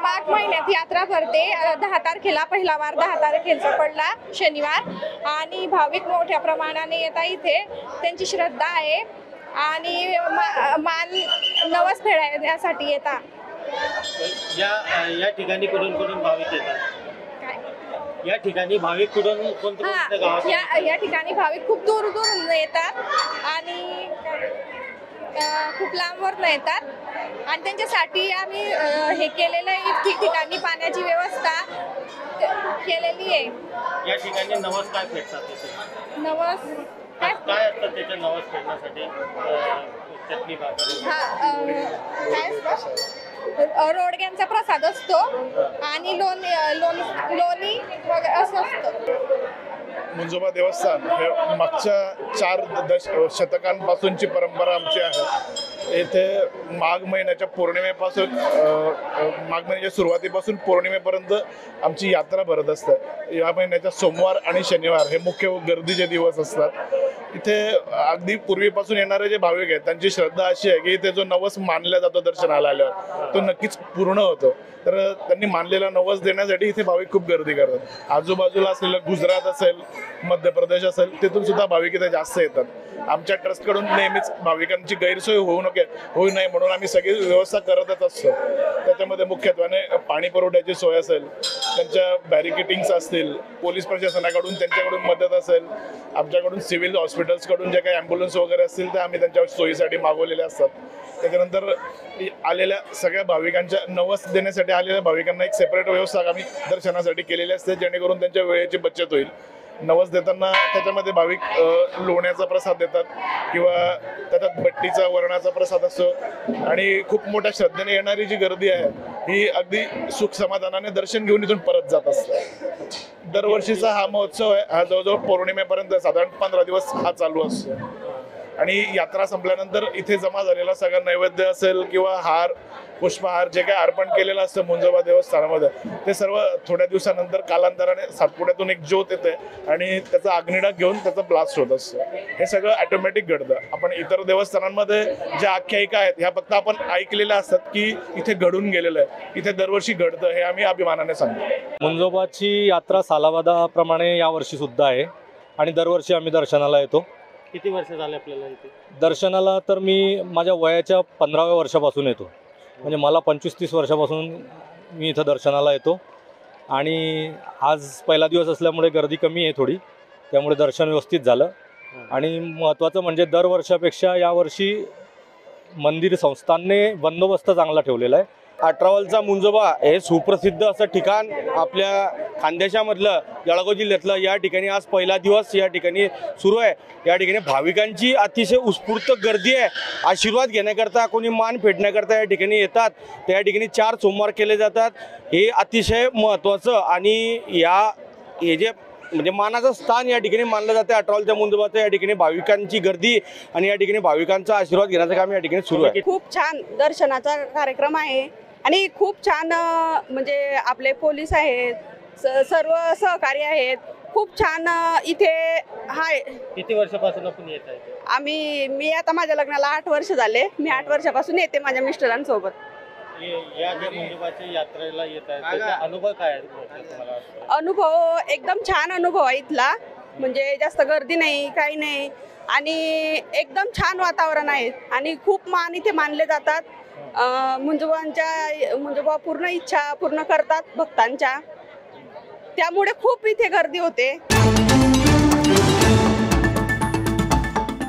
माघ महिन्यात यात्रा भरते। 10 तारखेला पहिला वार 10 तारखेचा पडला शनिवार आणि भाविक मोठ्या प्रमाणाने येतात इथे। त्यांची श्रद्धा आहे आणि मान नवस फेडण्यासाठी येतात। या ठिकाणी कुठून भाविक येतात? या ठिकाणी भाविक कुठून कोणत्या गावात? या ठिकाणी भाविक खूप दूरून येतात आणि खूप लांबवरून येतात आणि त्यांच्यासाठी आम्ही हे केलेलं आहे। ठिकाणी पाण्याची व्यवस्था केलेली आहे। या ठिकाणी नवस काय फेडतात? नवस काय असतं त्याच्या नवस फेडण्यासाठी? चटणी भाकर काय असतं? रोडग्यांचा प्रसाद असतो आणि लोणी वगैरे असं असतं। मुंजोबा देवस्थान हे मागच्या 4 शतकांपासूनची परंपरा आमची आहे। येथे माघ महिन्याच्या पौर्णिमेपासून माघ महिन्याच्या सुरुवातीपासून पौर्णिमेपर्यंत आमची यात्रा भरत असते। या महिन्याच्या सोमवार आणि शनिवार हे मुख्य गर्दीचे दिवस असतात। इथे अगदी पूर्वीपासून येणारे जे भाविक आहेत त्यांची श्रद्धा अशी आहे की इथे जो नवस मानला जातो दर्शनाला आल्यावर तो नक्कीच पूर्ण होतो। तर त्यांनी मानलेला नवस देण्यासाठी इथे भाविक खूप गर्दी करतात। आजूबाजूला असलेलं गुजरात असेल, मध्य प्रदेश असेल, तिथून सुद्धा भाविक इथे जास्त येतात। आमच्या ट्रस्टकडून नेहमीच भाविकांची गैरसोय होऊ नये म्हणून आम्ही सगळी व्यवस्था करतच असतो। त्याच्यामध्ये मुख्यत्वाने पाणी पुरवठ्याची सोय असेल, त्यांच्या बॅरिकेटिंग्स असतील, पोलीस प्रशासनाकडून त्यांच्याकडून मदत असेल, आमच्याकडून सिव्हिल हॉस्पिटल्सकडून जे काही ॲम्ब्युलन्स वगैरे असतील ते आम्ही त्यांच्या सोयीसाठी मागवलेले असतात। त्याच्यानंतर आलेल्या सगळ्या भाविकांच्या नवस देण्यासाठी आलेल्या भाविकांना एक सेपरेट व्यवस्था आम्ही दर्शनासाठी केलेली असते, जेणेकरून त्यांच्या वेळेची बचत होईल। नवस देताना त्याच्यामध्ये भाविक लोण्याचा प्रसाद देतात किंवा त्याच्यात बट्टीचा वरणाचा प्रसाद असतो आणि खूप मोठ्या श्रद्धेने येणारी जी गर्दी आहे ही अगदी सुख समाधानाने दर्शन घेऊन इथून परत जात असते। दरवर्षीचा हा महोत्सव आहे, हा जवळजवळ पौर्णिमेपर्यंत साधारण 15 दिवस हा चालू असतो आणि यात्रा संपल्यानंतर इथे जमा झालेला सगळा नैवेद्य असेल किंवा हार पुष्पहार जे काही अर्पण केलेलं असतं मुंजोबा देवस्थानामध्ये ते सर्व थोड्या दिवसानंतर कालांतराने सातपुड्यातून एक ज्योत येते आणि त्याचा अग्निडाग घेऊन त्याचा ब्लास्ट होत असतं। हे सगळं ऑटोमॅटिक घडतं। आपण इतर देवस्थानांमध्ये ज्या आख्यायिका आहेत ह्या फक्त आपण ऐकलेल्या असतात की इथे घडून गेलेलं आहे, इथे दरवर्षी घडतं हे आम्ही अभिमानाने सांगतो। मुंजोबाची यात्रा सालाबादाप्रमाणे यावर्षी सुद्धा आहे आणि दरवर्षी आम्ही दर्शनाला येतो। किती वर्ष झाले आपल्याला इथे दर्शनाला? तर मी माझ्या वयाच्या 15व्या वर्षापासून येतो, म्हणजे मला 25-30 वर्षापासून मी इथं दर्शनाला येतो आणि आज पहिला दिवस असल्यामुळे गर्दी कमी आहे थोडी, त्यामुळे दर्शन व्यवस्थित झालं। आणि महत्त्वाचं म्हणजे दरवर्षापेक्षा यावर्षी मंदिर संस्थानने बंदोबस्त चांगला ठेवलेला आहे। 18वालचा मुंजोबा हे सुप्रसिद्ध असं ठिकाण आपल्या खानदेशामधलं जळगाव जिल्ह्यातलं या ठिकाणी आज पहिला दिवस या ठिकाणी सुरू आहे। या ठिकाणी भाविकांची अतिशय उत्स्फूर्त गर्दी आहे। आशीर्वाद घेण्याकरता कोणी मान फेडण्याकरता या ठिकाणी येतात। त्या ठिकाणी 4 सोमवार केले जातात। हे अतिशय महत्त्वाचं आणि हे जे म्हणजे मानाचं स्थान या ठिकाणी मानलं जाते 18वालच्या मुंजोबाचं। या ठिकाणी भाविकांची गर्दी आणि या ठिकाणी भाविकांचा आशीर्वाद घेण्याचं काम या ठिकाणी सुरू आहे। खूप छान दर्शनाचा कार्यक्रम आहे आणि खूप छान म्हणजे आपले पोलीस आहेत, सर्व सहकारी आहेत, खूप छान इथे आहे। किती वर्षापासून आपण येत आहे? मी आता माझ्या लग्नाला 8 वर्ष झाले। मी 8 वर्षापासून येते माझ्या मिस्टरांसोबत। या ज्या मुंजोबाच्या यात्रेला येत आहे त्याचा अनुभव काय आहे तुम्हाला? अनुभव एकदम छान अनुभव आहे इथला, म्हणजे जास्त गर्दी नाही, काही नाही आणि एकदम छान वातावरण आहे आणि खूप मान इथे मानले जातात। मुंजोबा पूर्ण इच्छा पूर्ण करतात भक्तांच्या, त्यामुळे खूप इथे गर्दी होते।